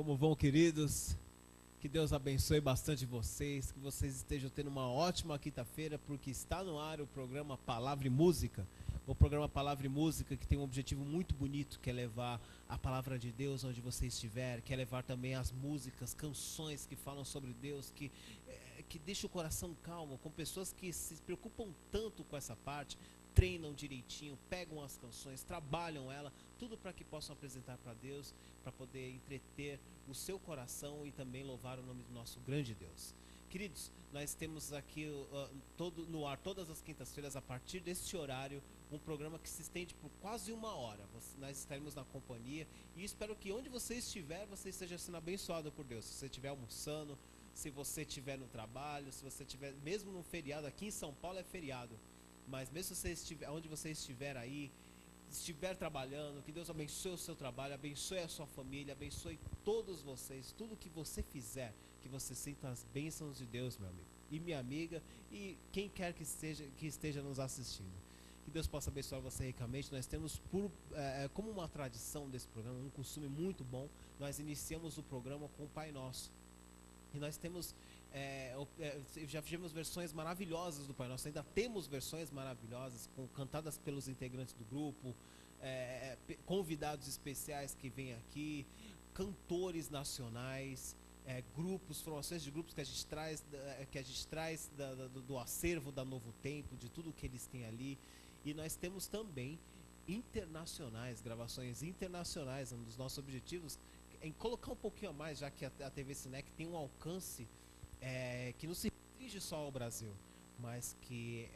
Como vão, queridos? Que Deus abençoe bastante vocês, que vocês estejam tendo uma ótima quinta-feira, porque está no ar o programa Palavra e Música. O programa Palavra e Música, que tem um objetivo muito bonito, que é levar a palavra de Deus onde você estiver, que é levar também as músicas, canções que falam sobre Deus, que deixam o coração calmo, com pessoas que se preocupam tanto com essa parte, treinam direitinho, pegam as canções, trabalham ela, tudo para que possam apresentar para Deus, para poder entreter o seu coração e também louvar o nome do nosso grande Deus. Queridos, nós temos aqui no ar todas as quintas-feiras, a partir deste horário, um programa que se estende por quase uma hora. Nós estaremos na companhia e espero que onde você estiver, você esteja sendo abençoado por Deus. Se você estiver almoçando, se você estiver no trabalho, se você estiver mesmo no feriado, aqui em São Paulo é feriado, mas mesmo você estiver, onde você estiver aí, estiver trabalhando, que Deus abençoe o seu trabalho, abençoe a sua família, abençoe todos vocês, tudo que você fizer, que você sinta as bênçãos de Deus, meu amigo e minha amiga, e quem quer que esteja nos assistindo. Que Deus possa abençoar você ricamente. Nós temos como uma tradição desse programa, um costume muito bom, nós iniciamos o programa com o Pai Nosso. E nós temos, já fizemos versões maravilhosas do Pai Nosso, ainda temos versões maravilhosas, cantadas pelos integrantes do grupo, convidados especiais que vêm aqui, cantores nacionais, grupos, formações de grupos que a gente traz do acervo da Novo Tempo, de tudo que eles têm ali. E nós temos também internacionais, gravações internacionais. Um dos nossos objetivos em colocar um pouquinho a mais, já que a TV Sinec tem um alcance que não se restringe só ao Brasil, mas que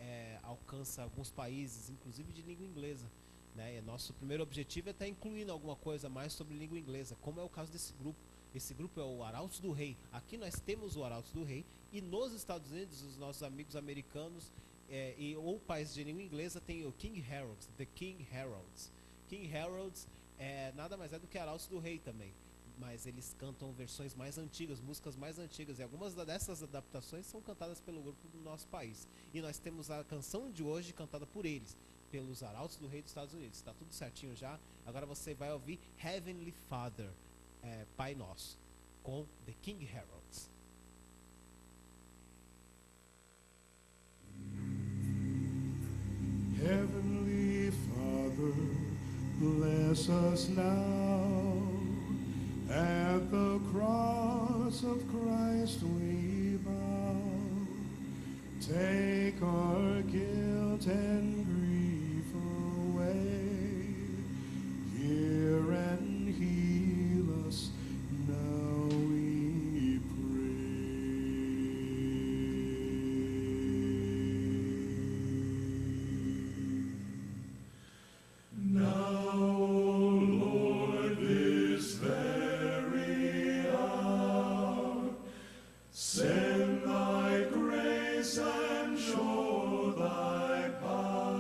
alcança alguns países, inclusive de língua inglesa, né? E nosso primeiro objetivo é estar incluindo alguma coisa mais sobre língua inglesa, como é o caso desse grupo. Esse grupo é o Arautos do Rei. Aqui nós temos o Arautos do Rei, e nos Estados Unidos, os nossos amigos americanos ou países de língua inglesa tem o King Heralds, The King Heralds. King Heralds nada mais é do que Arautos do Rei também, mas eles cantam versões mais antigas, músicas mais antigas, e algumas dessas adaptações são cantadas pelo grupo do nosso país. E nós temos a canção de hoje cantada por eles, pelos Arautos do Rei dos Estados Unidos. Está tudo certinho já. Agora você vai ouvir Heavenly Father, Pai Nosso, com The King Heralds. Heavenly Father, bless us now. At the cross of Christ we bow. Take our guilt and grief away. Hear and heal us, now we pray. Now, O Lord, this very hour, send thy grace and show thy power.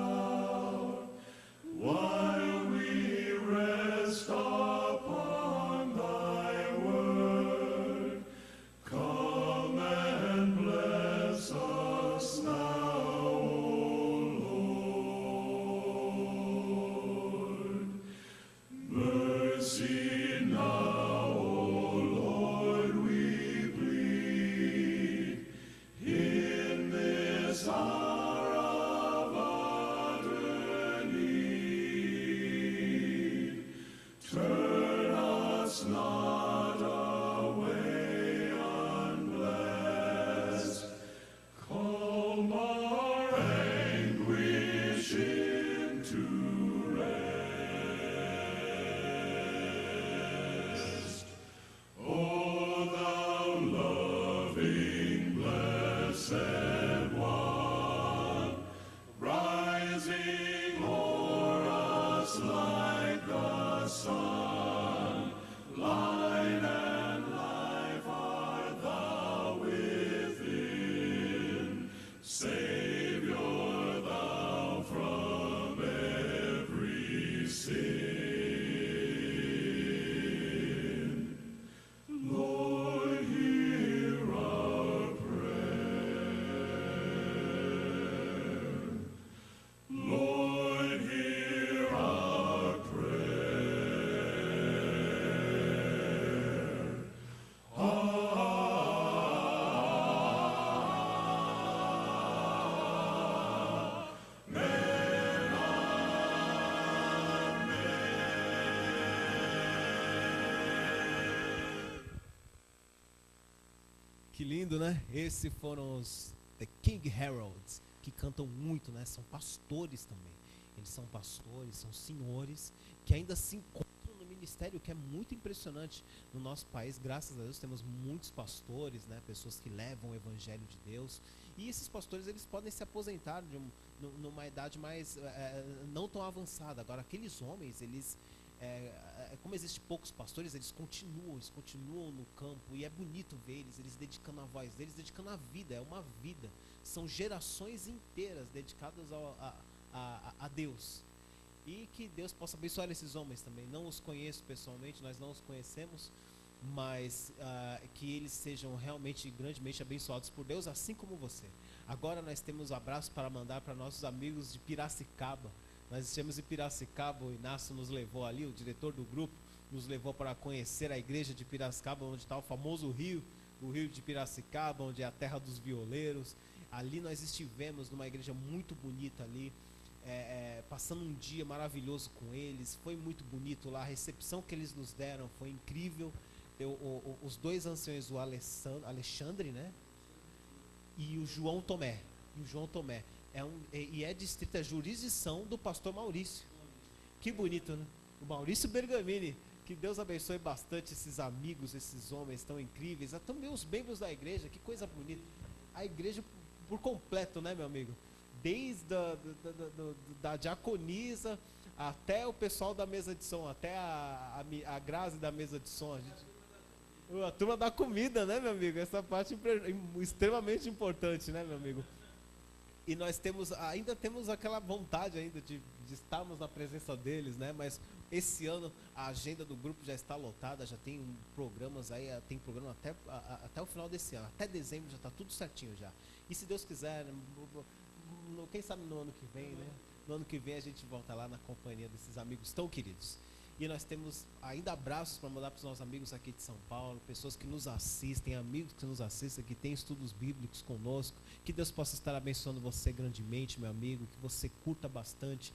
lindo, né? Esses foram os The King Heralds, que cantam muito, né? São pastores também. Eles são pastores, são senhores, que ainda se encontram no ministério, que é muito impressionante. No nosso país, graças a Deus, temos muitos pastores, né? Pessoas que levam o evangelho de Deus. E esses pastores, eles podem se aposentar numa idade mais, não tão avançada. Agora, aqueles homens, eles... como existem poucos pastores, eles continuam no campo, e é bonito ver eles dedicando a voz deles, dedicando a vida, é uma vida, são gerações inteiras dedicadas a Deus, e que Deus possa abençoar esses homens também. Não os conheço pessoalmente, nós não os conhecemos, mas que eles sejam realmente grandemente abençoados por Deus, assim como você. Agora nós temos abraço para mandar para nossos amigos de Piracicaba. Nós estivemos em Piracicaba, o Inácio nos levou ali, o diretor do grupo nos levou para conhecer a igreja de Piracicaba, onde está o famoso rio, o rio de Piracicaba, onde é a terra dos violeiros. Ali nós estivemos numa igreja muito bonita ali, passando um dia maravilhoso com eles. Foi muito bonito lá, a recepção que eles nos deram foi incrível. Os dois anciões, o Alexandre, né? E o João Tomé. É distrito, é jurisdição do pastor Maurício. Que bonito, né? O Maurício Bergamini. Que Deus abençoe bastante esses amigos, esses homens tão incríveis. Também os membros da igreja, que coisa bonita. A igreja por completo, né, meu amigo? Desde da diaconisa até o pessoal da mesa de som, até a Grazi da mesa de som. A turma da comida, né, meu amigo? Essa parte extremamente importante, né, meu amigo? E nós ainda temos aquela vontade ainda de estarmos na presença deles, né? Mas esse ano a agenda do grupo já está lotada, já tem programas aí, tem programa até o final desse ano, até dezembro já está tudo certinho já. E se Deus quiser, quem sabe no ano que vem, né? No ano que vem a gente volta lá na companhia desses amigos tão queridos. E nós temos ainda abraços para mandar para os nossos amigos aqui de São Paulo, pessoas que nos assistem, amigos que nos assistem, que têm estudos bíblicos conosco. Que Deus possa estar abençoando você grandemente, meu amigo, que você curta bastante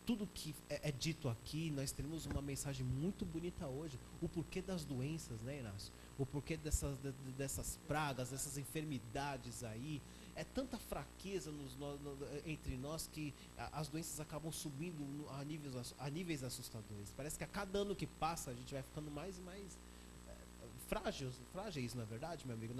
tudo que é dito aqui. Nós teremos uma mensagem muito bonita hoje, o porquê das doenças, né, Inácio? O porquê dessas pragas, dessas enfermidades aí. É tanta fraqueza entre nós que as doenças acabam subindo a níveis assustadores. Parece que a cada ano que passa a gente vai ficando mais e mais frágeis, na verdade, meu amigo.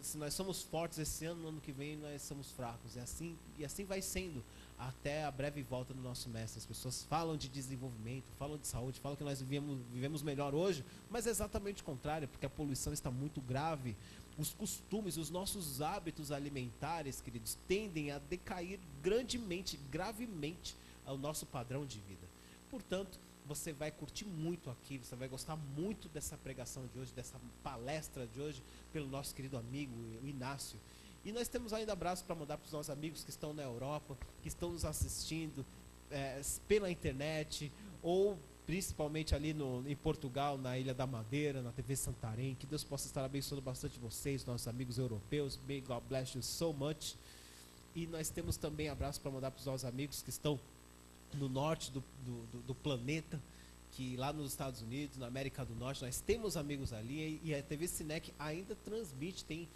Se nós somos fortes esse ano, no ano que vem nós somos fracos. E assim vai sendo até a breve volta do nosso mestre. As pessoas falam de desenvolvimento, falam de saúde, falam que nós vivemos melhor hoje, mas é exatamente o contrário, porque a poluição está muito grave. Os costumes, os nossos hábitos alimentares, queridos, tendem a decair gravemente ao nosso padrão de vida. Portanto, você vai curtir muito aqui, você vai gostar muito dessa pregação de hoje, dessa palestra de hoje, pelo nosso querido amigo, o Inácio. E nós temos ainda abraço para mandar para os nossos amigos que estão na Europa, que estão nos assistindo pela internet, ou principalmente ali em Portugal, na Ilha da Madeira, na TV Santarém. Que Deus possa estar abençoando bastante vocês, nossos amigos europeus. May God bless you so much. E nós temos também abraço para mandar para os nossos amigos que estão no norte do planeta, que lá nos Estados Unidos, na América do Norte, nós temos amigos ali, e a TV Cinec ainda transmite, tem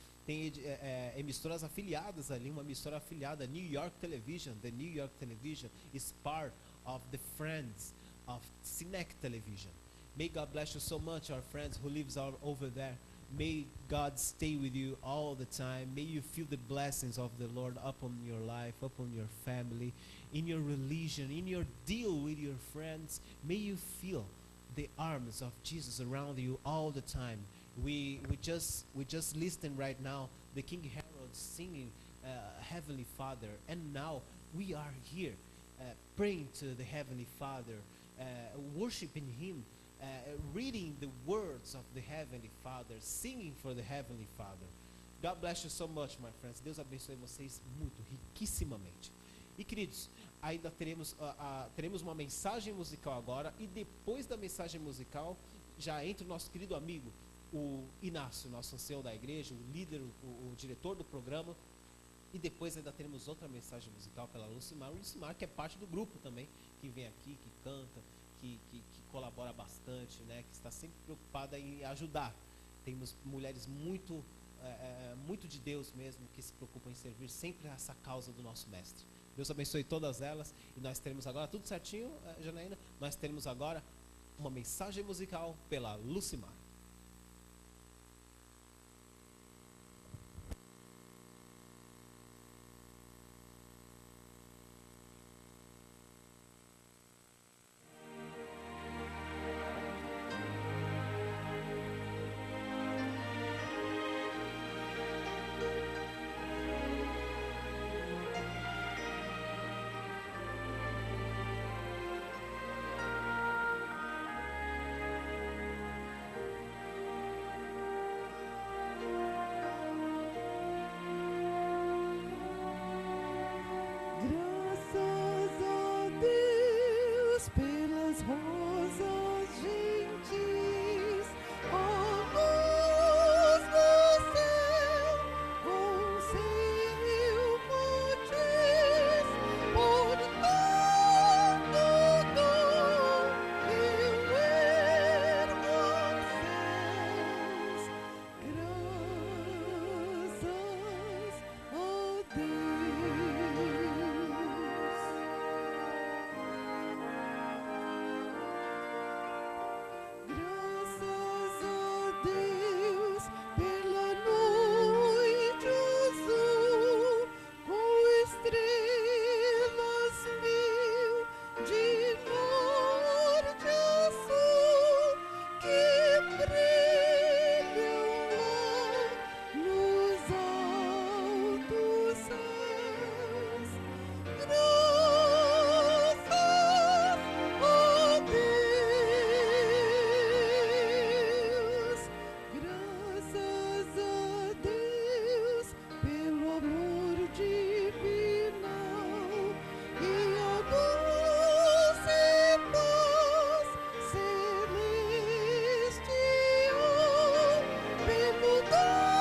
emissoras afiliadas ali, uma emissora afiliada, New York Television. The New York Television is part of the Friends of Cinec Television. May God bless you so much, our friends who lives over there. May God stay with you all the time. May you feel the blessings of the Lord upon your life, upon your family, in your religion, in your deal with your friends. May you feel the arms of Jesus around you all the time. We just listen right now the King Herald singing Heavenly Father, and now we are here praying to the Heavenly Father, worshiping Him, reading the words of the Heavenly Father, singing for the Heavenly Father. God bless you so much, my friends. Deus abençoe vocês muito, riquissimamente. E queridos, ainda teremos uma mensagem musical agora, e depois da mensagem musical já entra o nosso querido amigo, o Inácio, nosso ancião da igreja, o líder, o diretor do programa. E depois ainda teremos outra mensagem musical pela Lucimar. O Lucimar, que é parte do grupo também, que vem aqui, que canta, que colabora bastante, né, que está sempre preocupada em ajudar. Temos mulheres muito muito de Deus mesmo, que se preocupam em servir sempre a essa causa do nosso mestre. Deus abençoe todas elas. E nós teremos agora, tudo certinho, Janaína? Nós teremos agora uma mensagem musical pela Lucimar. Graças a Deus pelas rosas gentis, a luz do céu com seu matiz, por todo dom eu ergo aos céus. Graças a Deus. Graças a Deus pela noite azul, com estrelas mil de norte a sul, que brilham lá nos altos céus. Graças a Deus pelo amor divinal e a doce paz celestial, pelo dom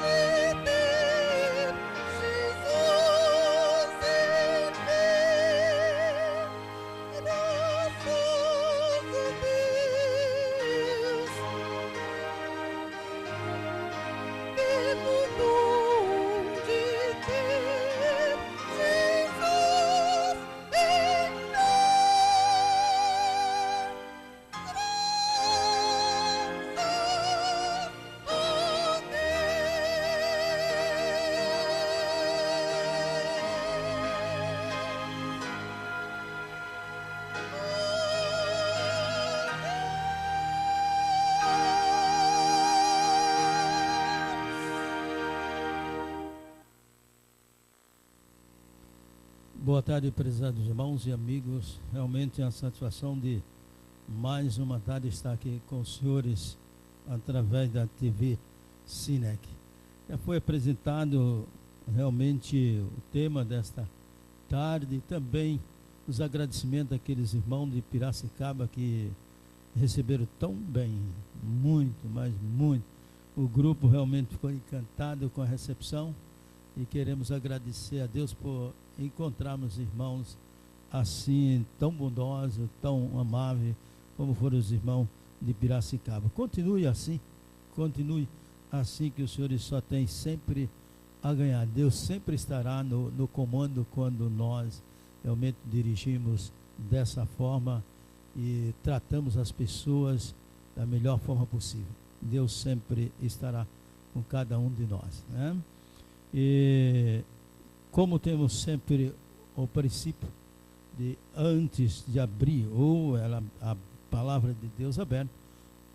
de ter Jesus em fé. Graças a Deus pelo dom de ter Jesus em Boa tarde, prezados irmãos e amigos. Realmente é uma satisfação de mais uma tarde estar aqui com os senhores através da TV Sinec. Já foi apresentado realmente o tema desta tarde e também os agradecimentos àqueles irmãos de Piracicaba que receberam tão bem, muito, mas muito. O grupo realmente ficou encantado com a recepção e queremos agradecer a Deus por encontrarmos irmãos assim, tão bondosos, tão amáveis, como foram os irmãos de Piracicaba. Continue assim que os senhores só têm sempre a ganhar. Deus sempre estará no comando quando nós realmente dirigimos dessa forma e tratamos as pessoas da melhor forma possível. Deus sempre estará com cada um de nós, né? E como temos sempre o princípio de antes de abrir a palavra de Deus aberta,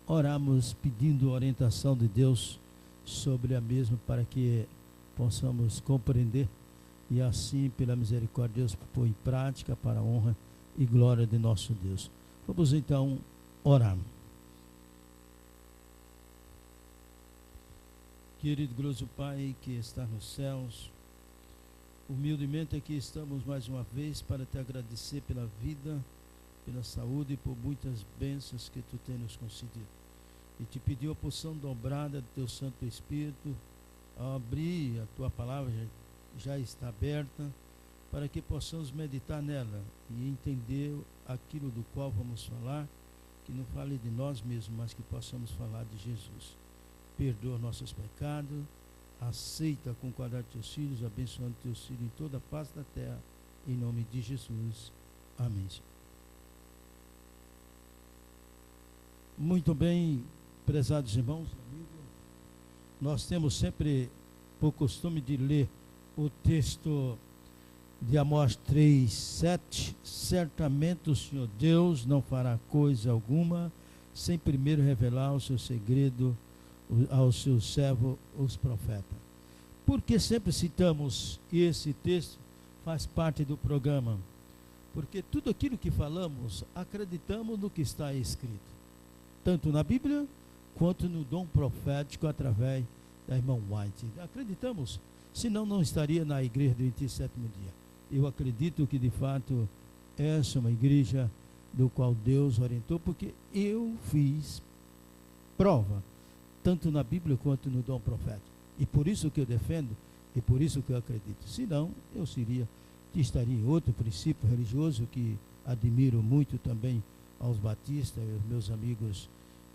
oramos pedindo orientação de Deus sobre a mesma para que possamos compreender e assim pela misericórdia de Deus pôr em prática para a honra e glória de nosso Deus. Vamos então orar. Querido glorioso Pai que está nos céus, humildemente aqui estamos mais uma vez para te agradecer pela vida, pela saúde e por muitas bênçãos que tu tens nos concedido. E te pedir a porção dobrada do teu Santo Espírito, ao abrir a tua palavra, já está aberta, para que possamos meditar nela e entender aquilo do qual vamos falar, que não fale de nós mesmos, mas que possamos falar de Jesus. perdoa nossos pecados, aceita com quadrado teus filhos, abençoando teus filhos em toda a face da terra, em nome de Jesus. Amém. Muito bem, prezados irmãos, amigos, nós temos sempre por costume de ler o texto de Amós 3:7. Certamente o Senhor Deus não fará coisa alguma sem primeiro revelar o seu segredo aos seus servos, os profetas. Por que sempre citamos esse texto? Faz parte do programa. Porque tudo aquilo que falamos, acreditamos no que está escrito, tanto na Bíblia, quanto no dom profético através da irmã White. Acreditamos, senão não estaria na igreja do 27º dia. Eu acredito que de fato essa é uma igreja do qual Deus orientou, porque eu fiz prova, tanto na Bíblia quanto no dom profético. E por isso que eu defendo, e por isso que eu acredito. Senão, eu estaria em outro princípio religioso que admiro muito também aos batistas, aos meus amigos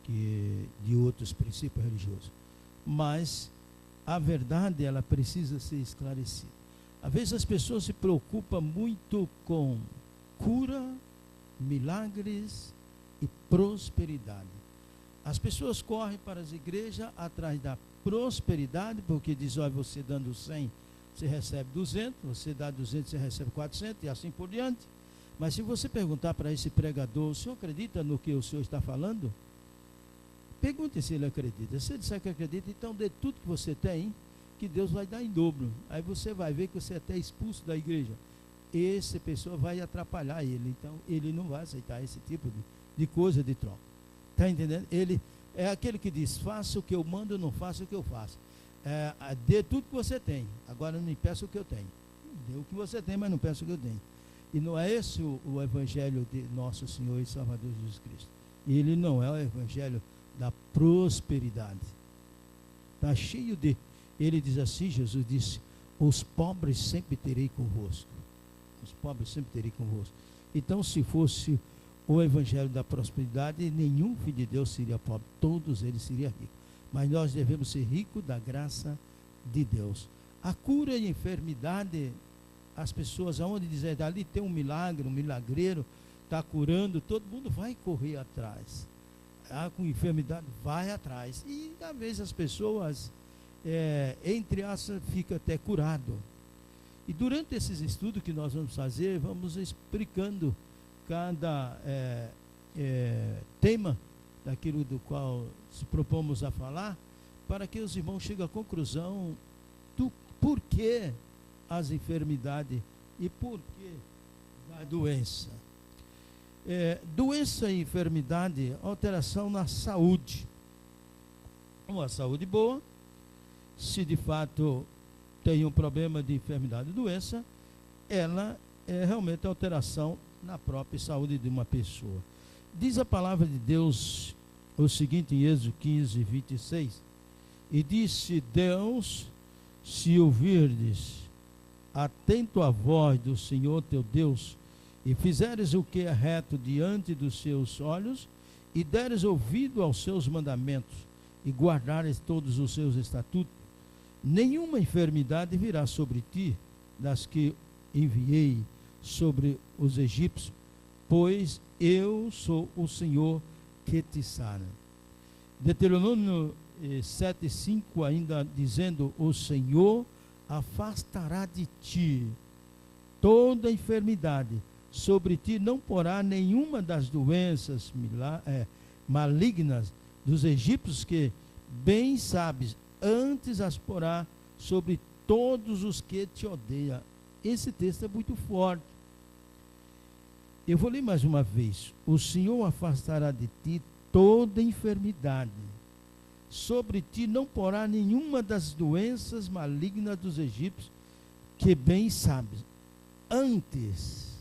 de outros princípios religiosos. Mas a verdade, ela precisa ser esclarecida. Às vezes as pessoas se preocupam muito com cura, milagres e prosperidade. As pessoas correm para as igrejas atrás da prosperidade, porque diz, olha, você dando 100, você recebe 200, você dá 200, você recebe 400 e assim por diante. Mas se você perguntar para esse pregador, o senhor acredita no que o senhor está falando? Pergunte se ele acredita. Se ele disser que acredita, então dê tudo que você tem, que Deus vai dar em dobro. Aí você vai ver que você é até expulso da igreja. Essa pessoa vai atrapalhar ele. Então ele não vai aceitar esse tipo de coisa de troca. Está entendendo? Ele é aquele que diz, faça o que eu mando, não faça o que eu faço. Dê tudo que você tem, agora não me peça o que eu tenho. Dê o que você tem, mas não peça o que eu tenho. E não é esse o evangelho de nosso Senhor e Salvador Jesus Cristo. Ele não é o evangelho da prosperidade. Está cheio de... Ele diz assim, Jesus disse, os pobres sempre terei convosco. Os pobres sempre terei convosco. Então, se fosse o evangelho da prosperidade, nenhum filho de Deus seria pobre, todos eles seriam ricos. Mas nós devemos ser ricos da graça de Deus. A cura e a enfermidade, as pessoas, aonde dizer, ali tem um milagre, um milagreiro, está curando, todo mundo vai correr atrás. Com enfermidade, vai atrás. E às vezes as pessoas, entre aspas, ficam até curado. E durante esses estudos que nós vamos fazer, vamos explicando cada tema daquilo do qual se propomos a falar, para que os irmãos cheguem à conclusão do porquê as enfermidades e porquê da doença. Doença e enfermidade, alteração na saúde. Uma saúde boa, se de fato tem um problema de enfermidade e doença, ela é realmente alteração na própria saúde de uma pessoa. Diz a palavra de Deus o seguinte em Êxodo 15:26, e disse Deus, se ouvirdes atento à voz do Senhor teu Deus, e fizeres o que é reto diante dos seus olhos, e deres ouvido aos seus mandamentos, e guardares todos os seus estatutos, nenhuma enfermidade virá sobre ti, das que enviei sobre os egípcios, pois eu sou o Senhor que te sara. Deuteronômio 7:5 ainda dizendo, o Senhor afastará de ti toda enfermidade, sobre ti não porá nenhuma das doenças malignas dos egípcios, que bem sabes, antes as porá sobre todos os que te odeiam. Esse texto é muito forte. Eu vou ler mais uma vez. O Senhor afastará de ti toda enfermidade, sobre ti não porá nenhuma das doenças malignas dos egípcios, que bem sabes, antes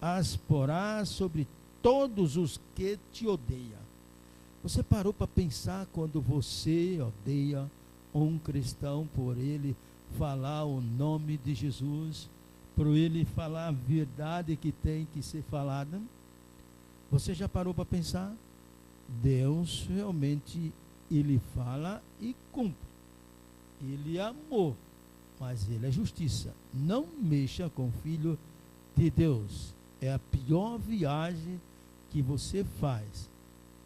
as porá sobre todos os que te odeiam. Você parou para pensar quando você odeia um cristão por ele falar o nome de Jesus, por ele falar a verdade que tem que ser falada? Você já parou para pensar? Deus realmente ele fala e cumpre. Ele é amor, mas ele é justiça. Não mexa com o Filho de Deus. É a pior viagem que você faz.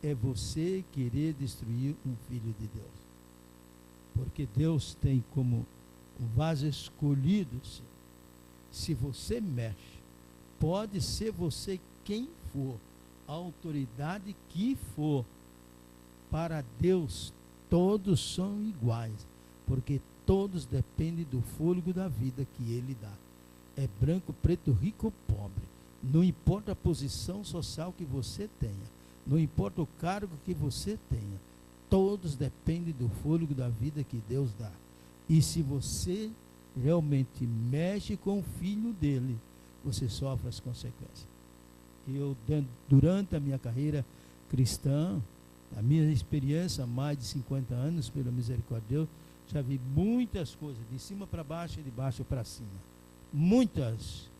É você querer destruir um Filho de Deus. Porque Deus tem como um vaso escolhido. Se você mexe, pode ser você quem for, a autoridade que for, para Deus todos são iguais, porque todos dependem do fôlego da vida que Ele dá. É branco, preto, rico ou pobre. Não importa a posição social que você tenha, não importa o cargo que você tenha, todos dependem do fôlego da vida que Deus dá. E se você realmente mexe com o Filho dele, você sofre as consequências. Eu, durante a minha carreira cristã, a minha experiência, mais de 50 anos, pela misericórdia de Deus, já vi muitas coisas, de cima para baixo e de baixo para cima. Muitas.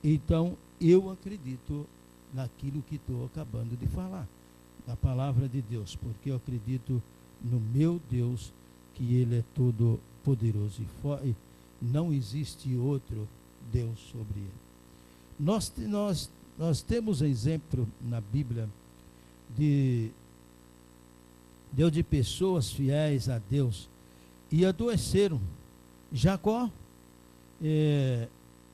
Então, eu acredito naquilo que estou acabando de falar, na palavra de Deus, porque eu acredito no meu Deus, que Ele é todo poderoso e não existe outro Deus sobre Ele. Nós temos exemplo na Bíblia de pessoas fiéis a Deus e adoeceram. Jacó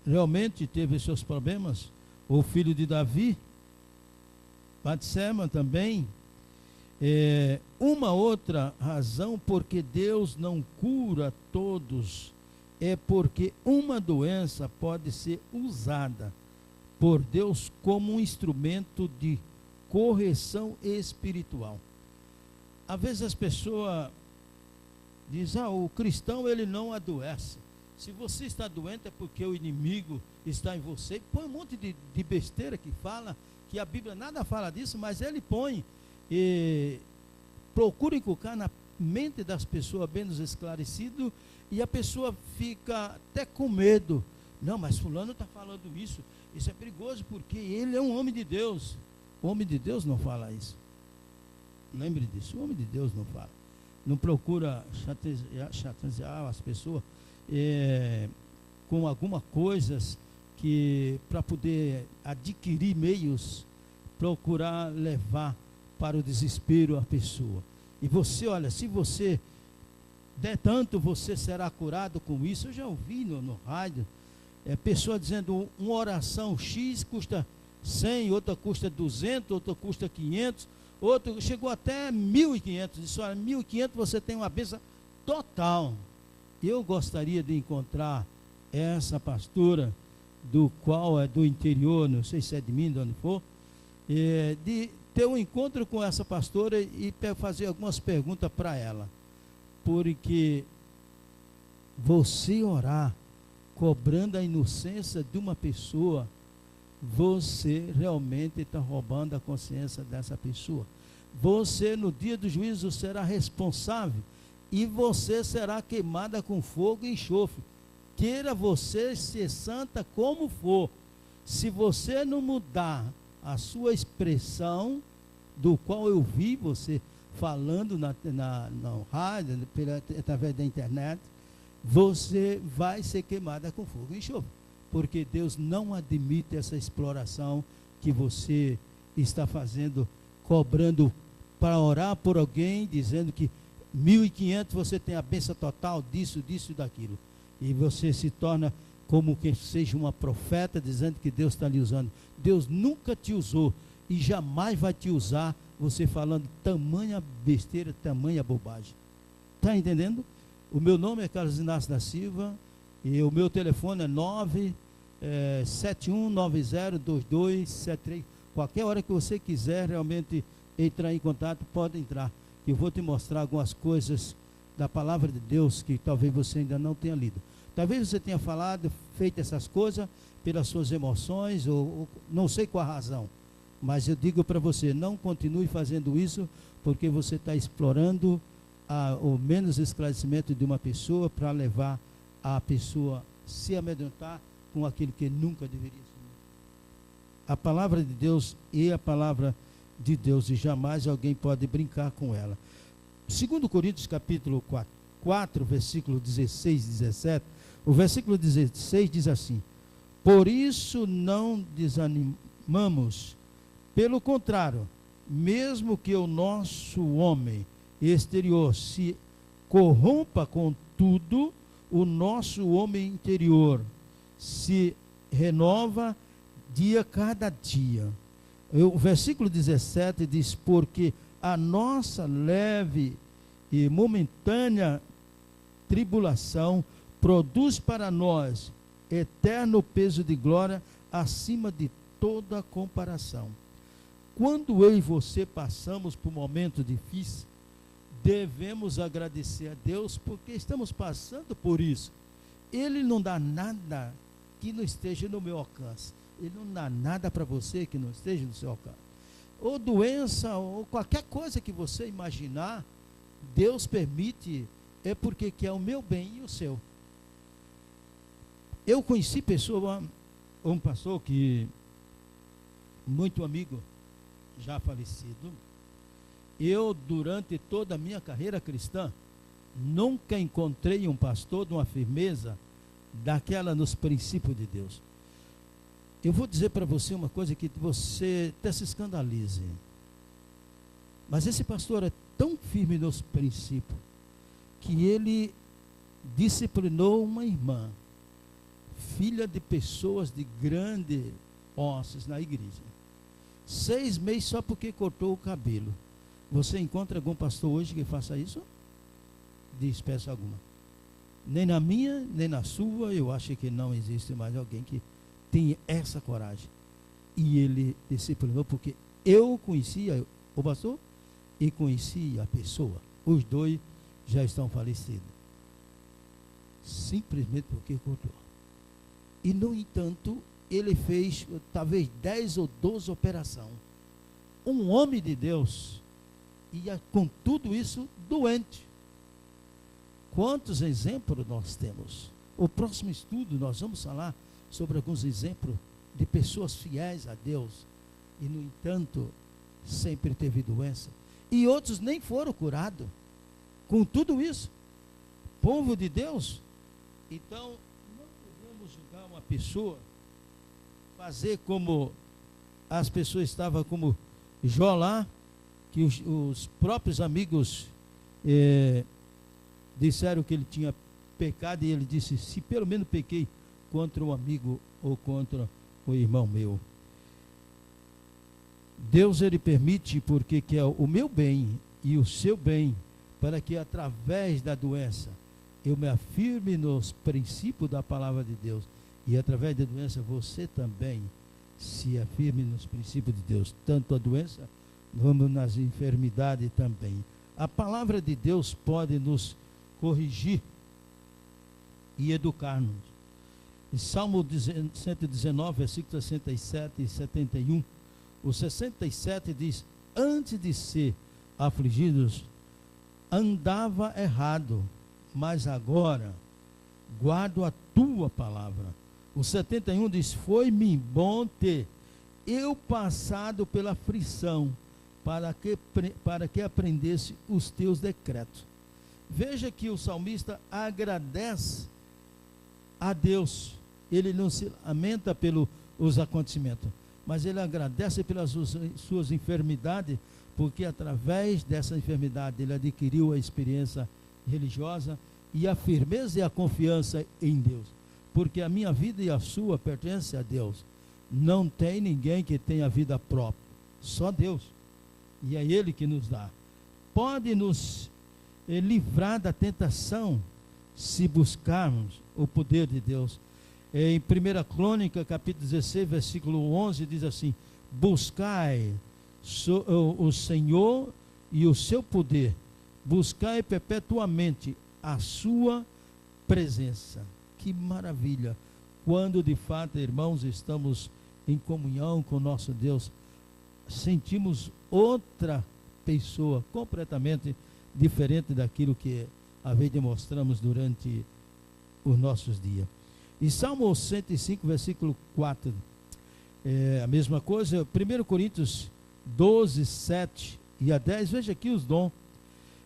realmente teve seus problemas, o filho de Davi, Batseba também. Uma outra razão porque Deus não cura todos é porque uma doença pode ser usada por Deus como um instrumento de correção espiritual. Às vezes as pessoas dizem, o cristão ele não adoece. Se você está doente é porque o inimigo está em você. Põe um monte de besteira que fala, que a Bíblia nada fala disso, mas ele põe. E procura inculcar na mente das pessoas menos esclarecido, e a pessoa fica até com medo. Não, mas fulano está falando isso é perigoso porque ele é um homem de Deus. O homem de Deus não fala isso. Lembre disso, o homem de Deus não fala. Não procura chatear as pessoas com algumas coisas que para poder adquirir meios, procurar levar para o desespero a pessoa. E você, olha, se você der tanto, você será curado com isso. Eu já ouvi no rádio, pessoa dizendo uma oração X custa 100, outra custa 200, outra custa 500, outra chegou até 1.500. Disse, olha, 1.500 você tem uma bênção total. Eu gostaria de encontrar essa pastora, do qual é do interior, não sei se é de mim, de onde for, de ter um encontro com essa pastora e fazer algumas perguntas para ela. Porque você orar cobrando a inocência de uma pessoa, você realmente está roubando a consciência dessa pessoa. Você no dia do juízo será responsável e você será queimada com fogo e enxofre. Queira você ser santa como for, se você não mudar a sua expressão, do qual eu vi você falando no rádio, através da internet, você vai ser queimada com fogo e enxofre, porque Deus não admite essa exploração que você está fazendo, cobrando para orar por alguém, dizendo que 1.500 você tem a bênção total disso e daquilo, e você se torna como que seja uma profeta, dizendo que Deus está lhe usando. Deus nunca te usou e jamais vai te usar, você falando tamanha besteira, tamanha bobagem. Está entendendo? O meu nome é Carlos Inácio da Silva e o meu telefone é 971902273. Qualquer hora que você quiser realmente entrar em contato, pode entrar. Eu vou te mostrar algumas coisas da palavra de Deus que talvez você ainda não tenha lido. Talvez você tenha falado, feito essas coisas pelas suas emoções, ou não sei qual a razão. Mas eu digo para você, não continue fazendo isso, porque você está explorando o menos esclarecimento de uma pessoa para levar a pessoa a se amedrontar com aquilo que nunca deveria ser. A palavra de Deus e a palavra de Deus e jamais alguém pode brincar com ela. 2 Coríntios capítulo 4, versículo 16 e 17, o versículo 16 diz assim: por isso não desanimamos, pelo contrário, mesmo que o nosso homem exterior se corrompa com tudo, o nosso homem interior se renova dia cada dia. O versículo 17 diz: porque a nossa leve e momentânea tribulação produz para nós eterno peso de glória acima de toda comparação. Quando eu e você passamos por momentos difíceis, devemos agradecer a Deus porque estamos passando por isso. Ele não dá nada que não esteja no meu alcance. Ele não dá nada para você que não esteja no seu alcance. Ou doença, ou qualquer coisa que você imaginar, Deus permite, é porque quer o meu bem e o seu. Eu conheci pessoa, um pastor que, muito amigo, já falecido. Eu, durante toda a minha carreira cristã, nunca encontrei um pastor de uma firmeza daquela nos princípios de Deus. Eu vou dizer para você uma coisa que você até se escandalize. Mas esse pastor é tão firme nos princípios que ele disciplinou uma irmã, filha de pessoas de grandes posses na igreja. 6 meses só porque cortou o cabelo. Você encontra algum pastor hoje que faça isso? De espécie alguma. Nem na minha, nem na sua, eu acho que não existe mais alguém que tenha essa coragem. E ele disciplinou, porque eu conhecia o pastor e conhecia a pessoa. Os dois já estão falecidos. Simplesmente porque cortou. E, no entanto, ele fez talvez 10 ou 12 operações. Um homem de Deus ia com tudo isso doente. Quantos exemplos nós temos? O próximo estudo nós vamos falar sobre alguns exemplos de pessoas fiéis a Deus e, no entanto, sempre teve doença. E outros nem foram curados. Com tudo isso, povo de Deus, então não podemos julgar uma pessoa, fazer como as pessoas estavam como Jó lá, que os próprios amigos disseram que ele tinha pecado, e ele disse: se pelo menos pequei contra um amigo ou contra o irmão meu. Deus, ele permite porque quer o meu bem e o seu bem, para que através da doença eu me afirme nos princípios da palavra de Deus, e através da doença você também se afirme nos princípios de Deus, tanto a doença como nas enfermidades também. A palavra de Deus pode nos corrigir e educar-nos. Em Salmo 119, versículos 67 e 71, o 67 diz: antes de ser afligidos, andava errado, mas agora guardo a tua palavra. O 71 diz: foi-me bom ter eu passado pela aflição, para que aprendesse os teus decretos. Veja que o salmista agradece a Deus. Ele não se lamenta pelos acontecimentos, mas ele agradece pelas suas enfermidades, porque através dessa enfermidade ele adquiriu a experiência religiosa e a firmeza e a confiança em Deus, porque a minha vida e a sua pertencem a Deus. Não tem ninguém que tenha vida própria, só Deus, e é Ele que nos dá. Pode nos livrar da tentação se buscarmos o poder de Deus. Em 1 Crônica, capítulo 16, versículo 11, diz assim: buscai o Senhor e o seu poder, buscai perpetuamente a sua presença. Que maravilha! Quando de fato, irmãos, estamos em comunhão com nosso Deus, sentimos outra pessoa completamente diferente daquilo que a vez demonstramos durante os nossos dias. Em Salmo 105, versículo 4, a mesma coisa. 1 Coríntios 12, 7 e a 10, veja aqui os dons.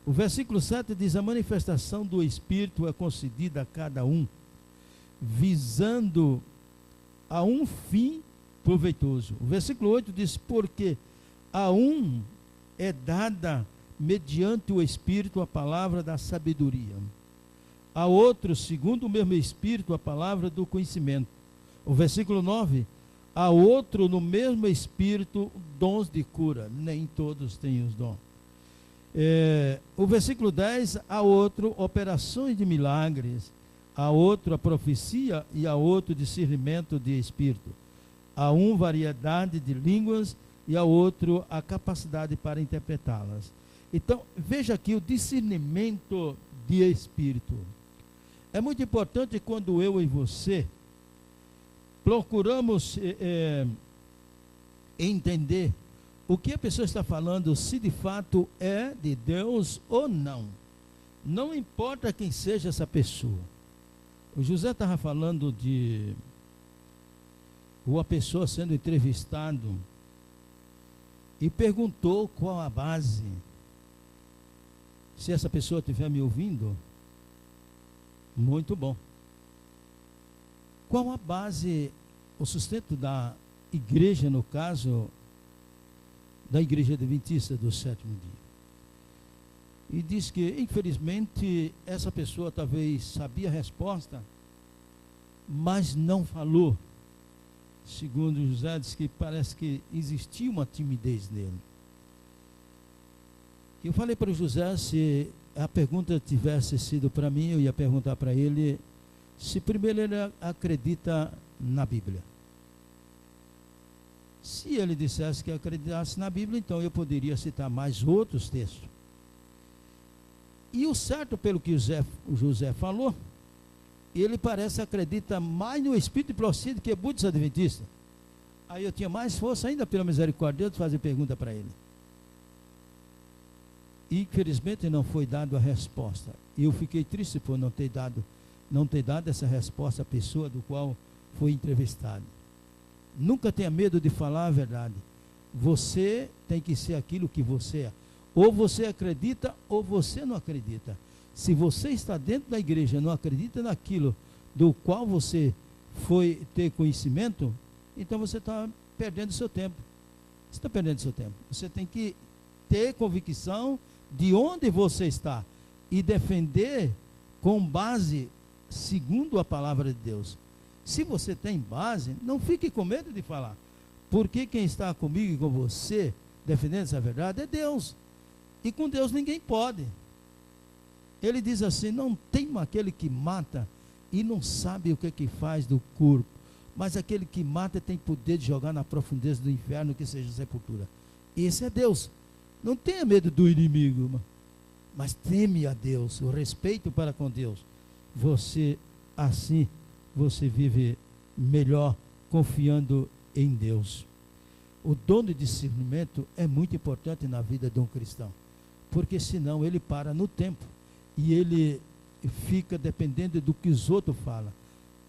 O versículo 7 diz: a manifestação do Espírito é concedida a cada um, visando a um fim proveitoso. O versículo 8 diz: porque a um é dada mediante o Espírito a palavra da sabedoria, a outro, segundo o mesmo Espírito, a palavra do conhecimento. O versículo 9: a outro, no mesmo Espírito, dons de cura. Nem todos têm os dons. O versículo 10: a outro, operações de milagres, a outro, a profecia, e a outro, discernimento de Espírito, a um, variedade de línguas, e a outro, a capacidade para interpretá-las. Então, veja aqui o discernimento de Espírito. É muito importante quando eu e você procuramos entender o que a pessoa está falando, se de fato é de Deus ou não. Não importa quem seja essa pessoa. O José estava falando de uma pessoa sendo entrevistado e perguntou qual a base. Se essa pessoa estiver me ouvindo, muito bom. Qual a base, o sustento da igreja, no caso, da Igreja Adventista do Sétimo Dia? E diz que, infelizmente, essa pessoa talvez sabia a resposta, mas não falou. Segundo José, diz que parece que existia uma timidez nele. Eu falei para o José, se a pergunta tivesse sido para mim, eu ia perguntar para ele se primeiro ele acredita na Bíblia. Se ele dissesse que acreditasse na Bíblia, então eu poderia citar mais outros textos. E o certo, pelo que o José falou, ele parece acredita mais no Espírito de Profecia do que muitos adventistas. Aí eu tinha mais força ainda, pela misericórdia de Deus, de fazer pergunta para ele. E, infelizmente, não foi dada a resposta. E eu fiquei triste por não ter dado essa resposta à pessoa do qual foi entrevistado. Nunca tenha medo de falar a verdade. Você tem que ser aquilo que você é. Ou você acredita ou você não acredita. Se você está dentro da igreja e não acredita naquilo do qual você foi ter conhecimento, então você está perdendo seu tempo. Você está perdendo seu tempo. Você tem que ter convicção de onde você está e defender com base segundo a palavra de Deus. Se você tem base, não fique com medo de falar, porque quem está comigo e com você defendendo essa verdade é Deus, e com Deus ninguém pode. Ele diz assim: não tema aquele que mata e não sabe o que faz do corpo, mas aquele que mata tem poder de jogar na profundeza do inferno, que seja a sepultura. Esse é Deus. Não tenha medo do inimigo, mas teme a Deus, o respeito para com Deus. Você vive melhor confiando em Deus. O dom de discernimento é muito importante na vida de um cristão, porque senão ele para no tempo e ele fica dependendo do que os outros falam.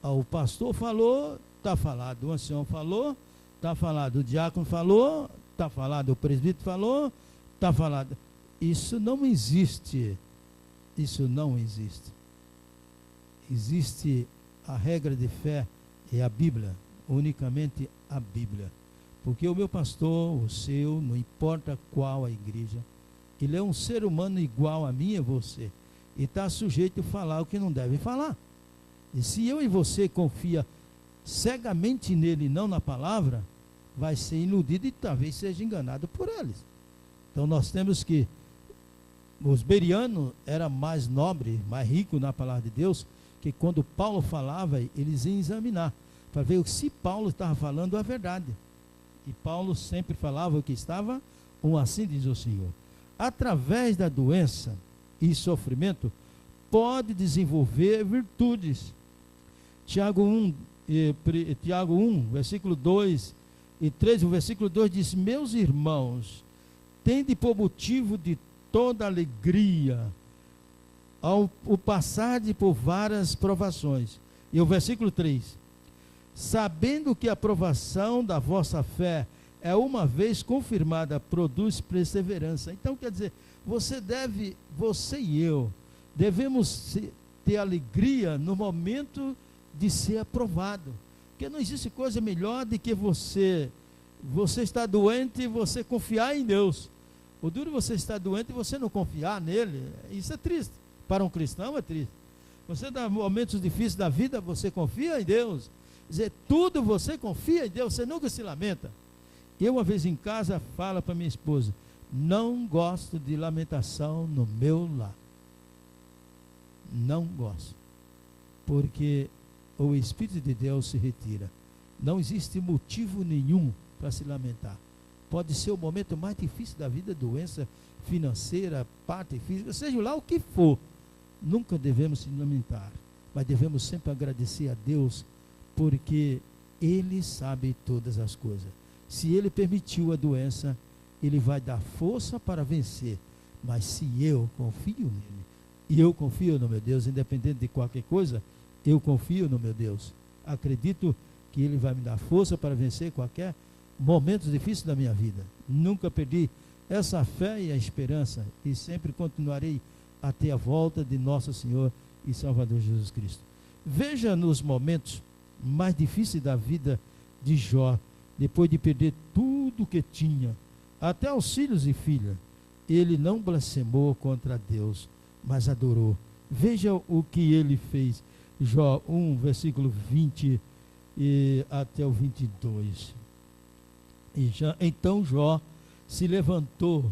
O pastor falou, está falado. O ancião falou, está falado. O diácono falou, está falado. O presbítero falou, está falado. Isso não existe. Isso não existe. Existe a regra de fé, é a Bíblia, unicamente a Bíblia. Porque o meu pastor, o seu, não importa qual a igreja, ele é um ser humano igual a mim e você, e está sujeito a falar o que não deve falar. E se eu e você confia cegamente nele e não na palavra, vai ser iludido e talvez seja enganado por eles. Então nós temos que, os bereanos eram mais nobres, mais ricos na palavra de Deus, que quando Paulo falava, eles iam examinar, para ver se Paulo estava falando a verdade. E Paulo sempre falava o que estava, assim diz o Senhor. Através da doença e sofrimento, pode desenvolver virtudes. Tiago 1, versículo 2 e 3, o versículo 2 diz: meus irmãos, tende por motivo de toda alegria ao passar por várias provações. E o versículo 3: sabendo que a provação da vossa fé é uma vez confirmada, produz perseverança. Então, quer dizer, você e eu, devemos ter alegria no momento de ser aprovado. Porque não existe coisa melhor do que você está doente e você confiar em Deus. O duro é você estar doente e você não confiar nele. Isso é triste. Para um cristão é triste. Você, nos momentos difíceis da vida, você confia em Deus. Quer dizer, tudo você confia em Deus, você nunca se lamenta. Eu, uma vez em casa, falo para minha esposa: não gosto de lamentação no meu lar. Não gosto. Porque o Espírito de Deus se retira. Não existe motivo nenhum para se lamentar. Pode ser o momento mais difícil da vida, doença financeira, parte física, seja lá o que for. Nunca devemos se lamentar, mas devemos sempre agradecer a Deus, porque Ele sabe todas as coisas. Se Ele permitiu a doença, Ele vai dar força para vencer. Mas se eu confio nele, e eu confio no meu Deus, independente de qualquer coisa, eu confio no meu Deus. Acredito que Ele vai me dar força para vencer qualquer momento difícil da minha vida. Nunca perdi essa fé e a esperança, e sempre continuarei até a volta de nosso Senhor e Salvador Jesus Cristo. Veja nos momentos mais difíceis da vida de Jó, depois de perder tudo que tinha, até os filhos e filhas, ele não blasfemou contra Deus, mas adorou. Veja o que ele fez. Jó 1, versículo 20 até o 22. Então Jó se levantou,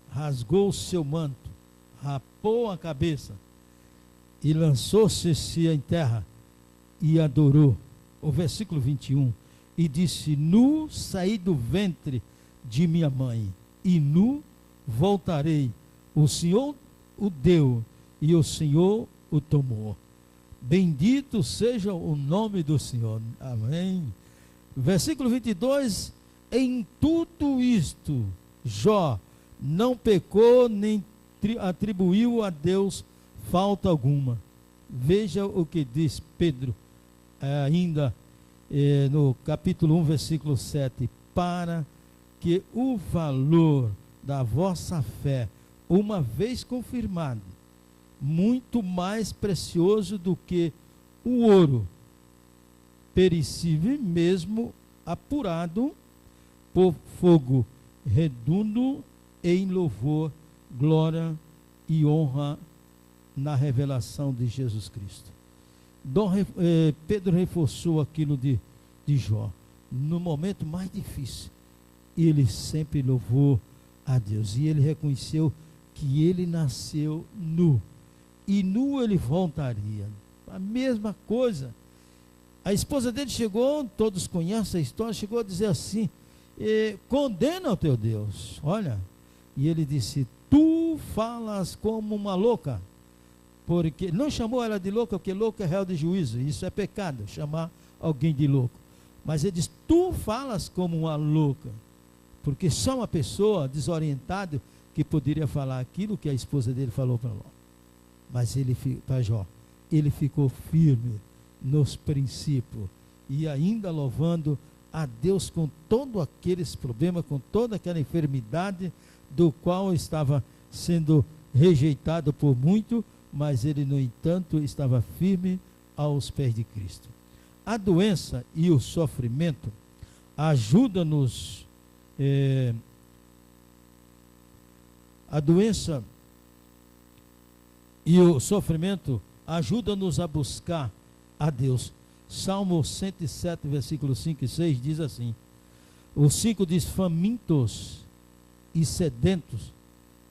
rasgou o seu manto, rapou a cabeça e lançou-se em terra e adorou. O versículo 21, e disse: nu saí do ventre de minha mãe, e nu voltarei. O Senhor o deu e o Senhor o tomou. Bendito seja o nome do Senhor. Amém. Versículo 22, em tudo isto Jó não pecou nem atribuiu a Deus falta alguma. Veja o que diz Pedro ainda no capítulo 1, versículo 7: para que o valor da vossa fé, uma vez confirmado, muito mais precioso do que o ouro perecível, mesmo apurado por fogo, redundo em louvor, glória e honra na revelação de Jesus Cristo. Pedro reforçou aquilo de Jó. No momento mais difícil, ele sempre louvou a Deus, e ele reconheceu que ele nasceu nu, e nu ele voltaria. A mesma coisa. A esposa dele chegou, todos conhecem a história, chegou a dizer assim: condena o teu Deus. Olha, e ele disse: tu falas como uma louca. Porque não chamou ela de louca, porque louca é réu de juízo, isso é pecado, chamar alguém de louco. Mas ele diz: tu falas como uma louca. Porque só uma pessoa desorientada que poderia falar aquilo que a esposa dele falou para Jó. Mas para Jó, ele ficou firme nos princípios, e ainda louvando a Deus com todos aqueles problemas, com toda aquela enfermidade do qual estava sendo rejeitado por muito, mas ele, no entanto, estava firme aos pés de Cristo. A doença e o sofrimento ajudam-nos. A doença e o sofrimento ajudam-nos a buscar a Deus. Salmo 107, versículos 5 e 6 diz assim: o 5 diz: famintos e sedentos,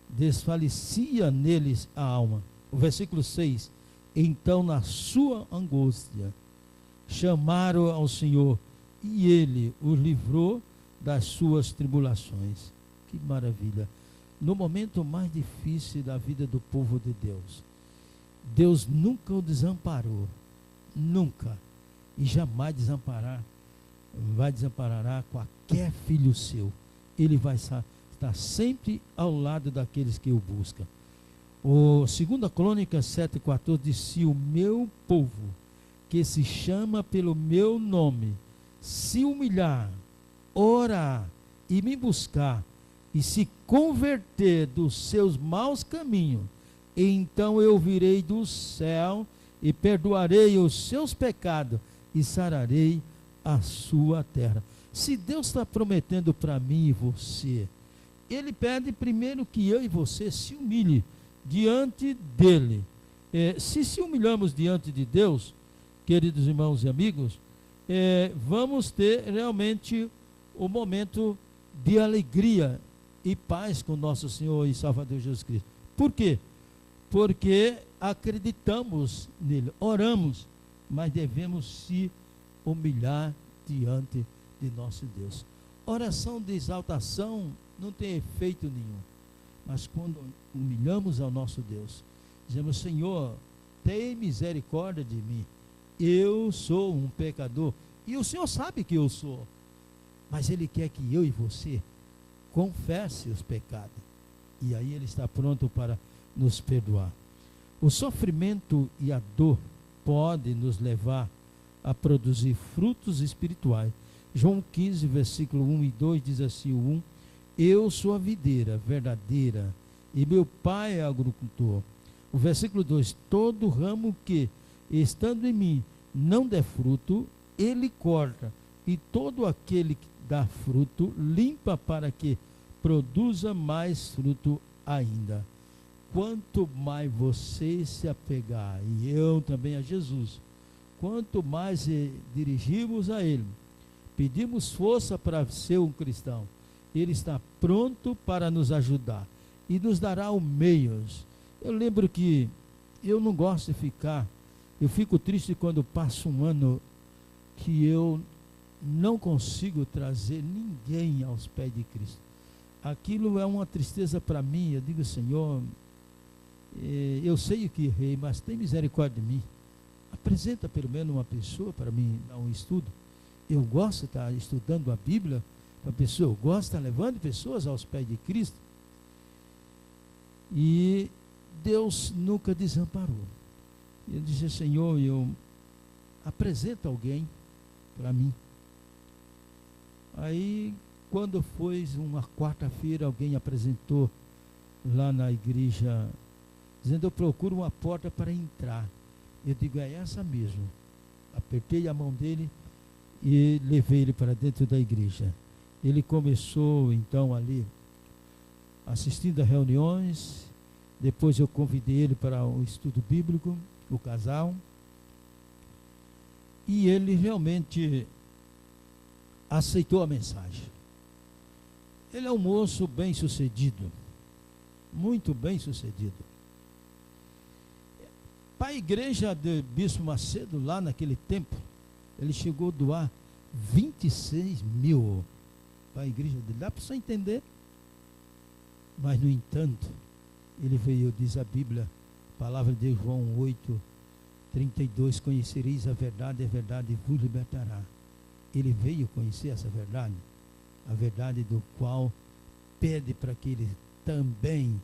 desfalecia neles a alma. O versículo 6: então na sua angústia chamaram ao Senhor, e ele os livrou das suas tribulações. Que maravilha! No momento mais difícil da vida do povo de Deus, Deus nunca o desamparou, nunca, e jamais desamparará qualquer filho seu. Ele vai estar sempre ao lado daqueles que o buscam. O 2 Crônicas 7,14 diz: se o meu povo, que se chama pelo meu nome, se humilhar orar e me buscar, e se converter dos seus maus caminhos, então eu virei do céu e perdoarei os seus pecados e sararei a sua terra. Se Deus está prometendo para mim e você, Ele pede primeiro que eu e você se humilhe diante dEle. Se humilhamos diante de Deus, queridos irmãos e amigos, vamos ter realmente um momento de alegria e paz com nosso Senhor e Salvador Jesus Cristo. Por quê? Porque acreditamos nele, oramos, mas devemos se humilhar diante de nosso Deus. Oração de exaltação não tem efeito nenhum, mas quando humilhamos ao nosso Deus, dizemos: Senhor, tem misericórdia de mim, eu sou um pecador, e o Senhor sabe que eu sou, mas Ele quer que eu e você confesse os pecados, e aí Ele está pronto para nos perdoar. O sofrimento e a dor podem nos levar a produzir frutos espirituais. João 15, versículo 1 e 2 diz assim: o 1: eu sou a videira verdadeira e meu pai é agricultor. O versículo 2: todo ramo que, estando em mim, não der fruto, ele corta, e todo aquele que dá fruto, limpa para que produza mais fruto ainda. Quanto mais você se apegar, e eu também, a Jesus, quanto mais dirigimos a Ele, pedimos força para ser um cristão, Ele está pronto para nos ajudar e nos dará os meios. Eu lembro que eu não gosto de ficar, eu fico triste quando passa um ano que eu não consigo trazer ninguém aos pés de Cristo. Aquilo é uma tristeza para mim. Eu digo: Senhor, eu sei o que errei, mas tem misericórdia de mim. Apresenta pelo menos uma pessoa para mim dar um estudo. Eu gosto de estar estudando a Bíblia para a pessoa, eu gosto de estar levando pessoas aos pés de Cristo. E Deus nunca desamparou. Eu disse: Senhor, eu apresento alguém para mim. Aí, quando foi uma quarta-feira, alguém apresentou lá na igreja, dizendo: eu procuro uma porta para entrar. Eu digo: é essa mesmo. Apertei a mão dele e levei ele para dentro da igreja. Ele começou então ali assistindo a reuniões. Depois eu convidei ele para o estudo bíblico, o casal, e ele realmente aceitou a mensagem. Ele é um moço bem sucedido, muito bem sucedido. Para a igreja de Bispo Macedo, lá naquele tempo, ele chegou a doar 26 mil para a igreja dele. Dá para você entender? Mas, no entanto, ele veio, diz a Bíblia, palavra de João 8, 32, conhecereis a verdade vos libertará. Ele veio conhecer essa verdade, a verdade do qual pede para que ele também,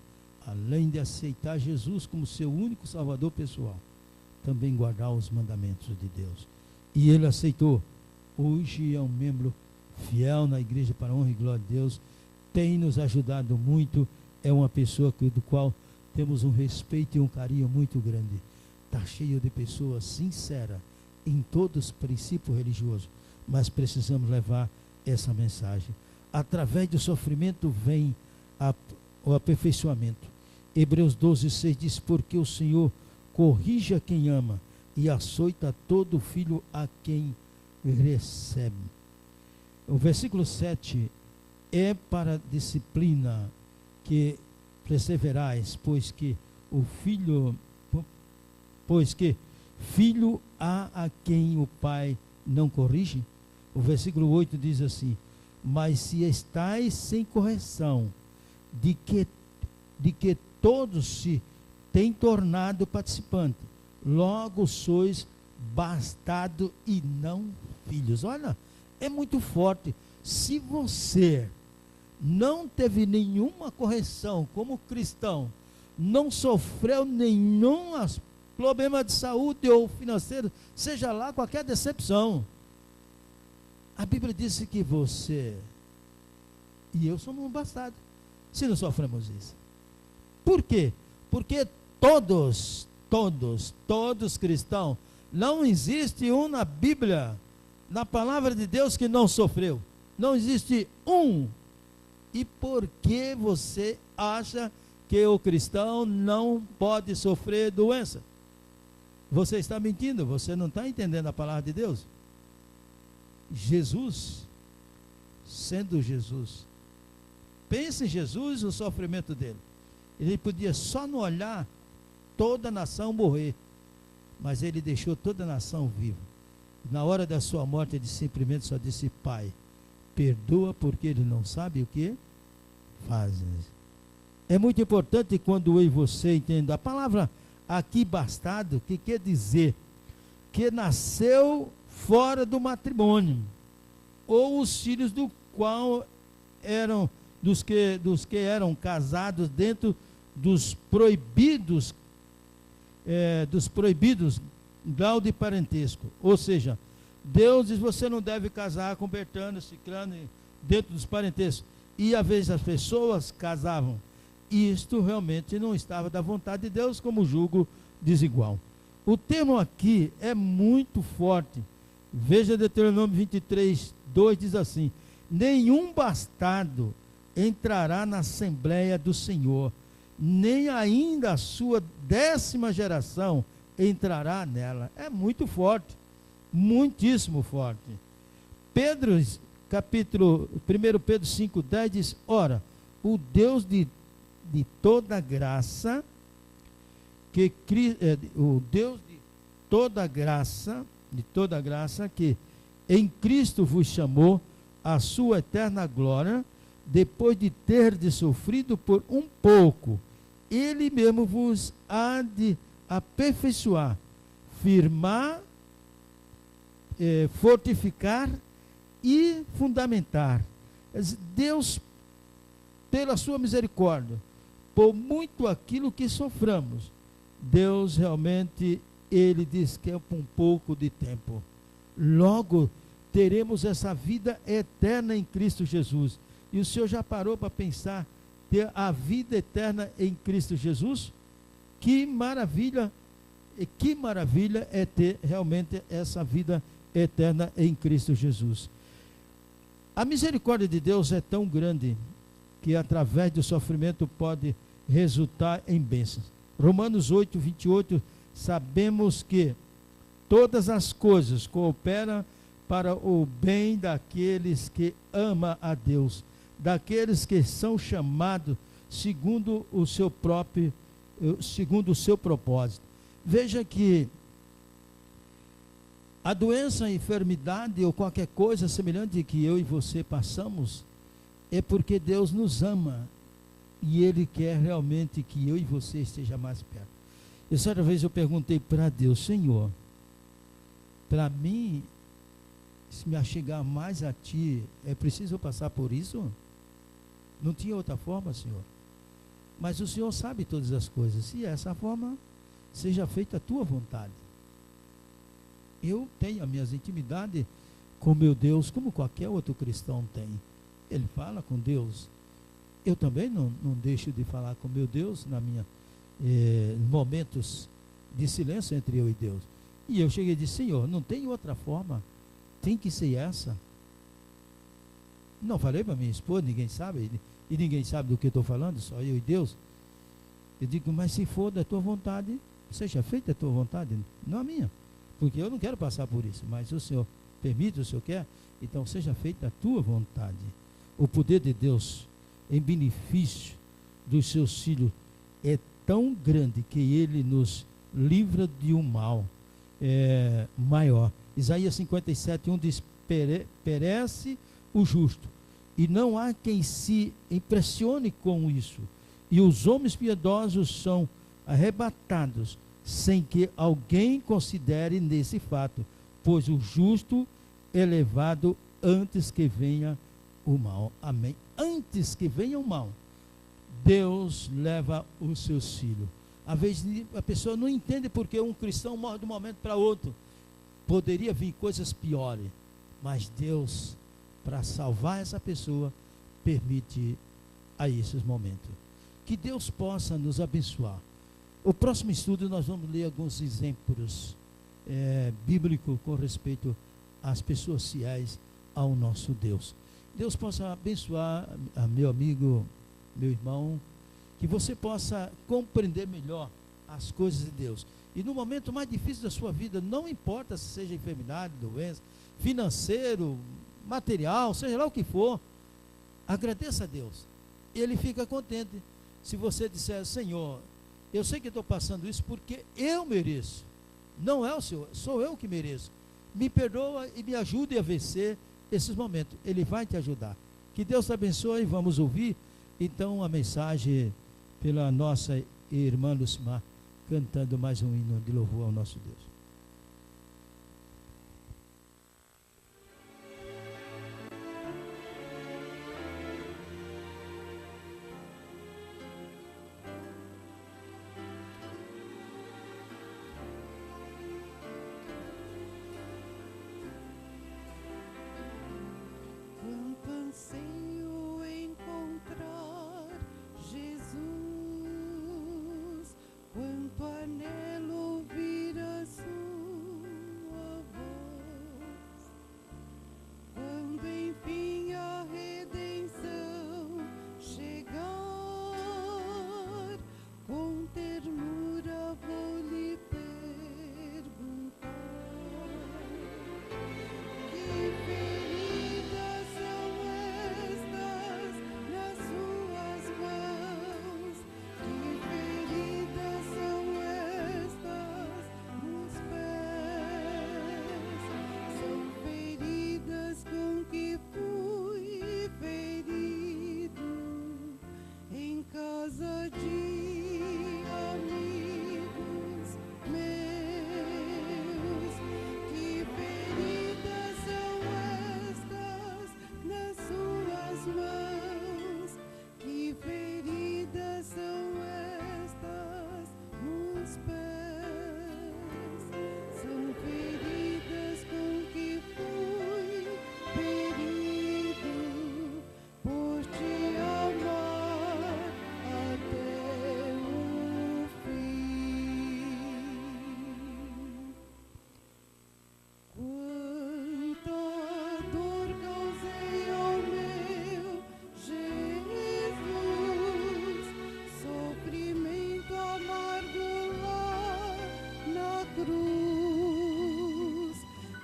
além de aceitar Jesus como seu único salvador pessoal, também guardar os mandamentos de Deus. E ele aceitou. Hoje é um membro fiel na igreja para a honra e glória de Deus, tem nos ajudado muito, é uma pessoa do qual temos um respeito e um carinho muito grande. Está cheio de pessoas sinceras em todos os princípios religiosos, mas precisamos levar essa mensagem. Através do sofrimento vem o aperfeiçoamento. Hebreus 12, 6 diz: porque o Senhor corrige a quem ama e açoita todo filho a quem recebe. O versículo 7 é para a disciplina que perseverais, pois que filho há a quem o pai não corrige. O versículo 8 diz assim: mas se estáis sem correção, de que todos se têm tornado participantes, logo sois bastardo e não filhos. Olha, é muito forte. Se você não teve nenhuma correção como cristão, não sofreu nenhum problema de saúde ou financeiro, seja lá qualquer decepção, A Bíblia disse que você e eu somos um bastardo se não sofremos isso. Por quê? Porque todos cristãos, não existe um na Bíblia, na palavra de Deus, que não sofreu. Não existe um. E por que você acha que o cristão não pode sofrer doença? Você está mentindo, você não está entendendo a palavra de Deus. Jesus, sendo Jesus, pense em Jesus e o sofrimento dele. Ele podia só no olhar toda a nação morrer, mas ele deixou toda a nação viva. Na hora da sua morte, ele simplesmente só disse: Pai, perdoa, porque ele não sabe o que fazem. É muito importante quando eu e você entendam a palavra aqui bastardo, que quer dizer que nasceu fora do matrimônio, ou os filhos do qual eram dos que eram casados dentro dos proibidos grau de parentesco. Ou seja, Deus diz: você não deve casar com Bertano, Ciclano, dentro dos parentescos. E às vezes as pessoas casavam. Isto realmente não estava da vontade de Deus, como julgo desigual. O termo aqui é muito forte. Veja Deuteronômio 23, 2 diz assim: nenhum bastardo entrará na Assembleia do Senhor, nem ainda a sua 10ª geração entrará nela. É muito forte, muitíssimo forte. Pedro, capítulo 1 Pedro 5,10 diz: ora, o Deus de toda graça, o Deus de toda graça, que em Cristo vos chamou à sua eterna glória, depois de ter sofrido por um pouco, ele mesmo vos há de aperfeiçoar, firmar, fortificar e fundamentar. Deus, pela sua misericórdia, por muito aquilo que soframos, Deus realmente, ele diz que é por um pouco de tempo. Logo teremos essa vida eterna em Cristo Jesus. E o Senhor já parou para pensar ter a vida eterna em Cristo Jesus? Que maravilha é ter realmente essa vida eterna em Cristo Jesus. A misericórdia de Deus é tão grande que através do sofrimento pode resultar em bênçãos. Romanos 8, 28, sabemos que todas as coisas cooperam para o bem daqueles que amam a Deus, daqueles que são chamados segundo o seu propósito. Veja que a doença, a enfermidade ou qualquer coisa semelhante que eu e você passamos, é porque Deus nos ama e Ele quer realmente que eu e você esteja mais perto. E certa vez eu perguntei para Deus: Senhor, para mim se me achegar mais a Ti, é preciso eu passar por isso? Não tinha outra forma, Senhor. Mas o Senhor sabe todas as coisas. Se essa forma, seja feita a Tua vontade. Eu tenho as minhas intimidades com meu Deus, como qualquer outro cristão tem. Ele fala com Deus. Eu também não deixo de falar com meu Deus na minha momentos de silêncio entre eu e Deus. E eu cheguei e disse: Senhor, não tem outra forma, tem que ser essa. Não falei para minha esposa, ninguém sabe, e ninguém sabe do que eu estou falando, só eu e Deus. Eu digo: mas se for da tua vontade, seja feita a tua vontade, não a minha, porque eu não quero passar por isso, mas o Senhor permite, o Senhor quer, então seja feita a tua vontade. O poder de Deus em benefício dos seus filhos é tão grande que Ele nos livra de um mal maior. Isaías 57:1 diz: perece o justo, e não há quem se impressione com isso, e os homens piedosos são arrebatados, sem que alguém considere nesse fato, pois o justo é levado antes que venha o mal. Amém. Antes que venha o mal, Deus leva os seus filhos. Às vezes a pessoa não entende porque um cristão morre de um momento para outro. Poderia vir coisas piores. mas Deus, para salvar essa pessoa, permite a esses momentos. Que Deus possa nos abençoar. O próximo estudo nós vamos ler alguns exemplos bíblicos com respeito às pessoas fiéis ao nosso Deus. Deus possa abençoar a meu amigo, meu irmão, que você possa compreender melhor as coisas de Deus. E no momento mais difícil da sua vida, não importa se seja enfermidade, doença, financeiro, material, seja lá o que for, agradeça a Deus. Ele fica contente se você disser: Senhor, eu sei que estou passando isso porque eu mereço. Não é o Senhor, sou eu que mereço. Me perdoa e me ajude a vencer esses momentos. Ele vai te ajudar. Que Deus te abençoe. Vamos ouvir então a mensagem pela nossa irmã Lucimar, cantando mais um hino de louvor ao nosso Deus. Quanto anseio encontrar Jesus, quanto anelo ouvir a sua voz, quando enfim a redenção chegar, com ternura vou lhe perguntar: que feridas são estas nas suas mãos? Que feridas são estas nos pés? São feridas com que fui ferido em casa de amigos meus. Que feridas são estas nas suas mãos? Que feridas são estas nos pés? São feridas com que fui ferido por te amar até o fim. Quanta dor causei ao meu Jesus, sofrimento amargo lá na cruz,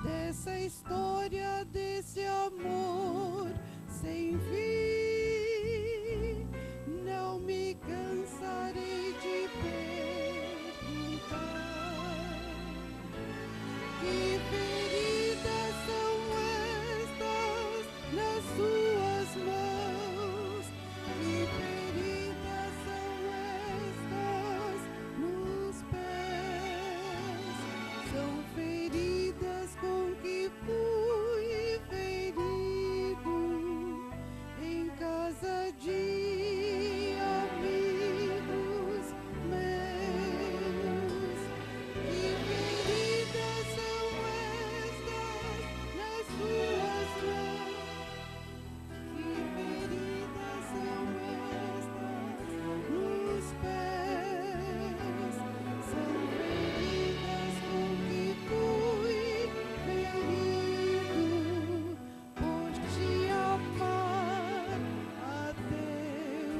dessa história, desse amor sem fim, não me cansarei de perguntar: que feridas são estas nas suas mãos? Que feridas são estas nos pés? São feridas com que fui ferido em casa de amigos meus. Que feridas são estas nas suas mãos? Que feridas são estas nos pés? São feridas com que fui ferido por te amar até o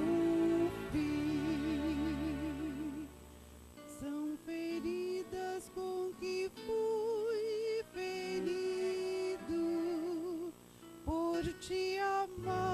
fim. São feridas com que fui ferido por te amar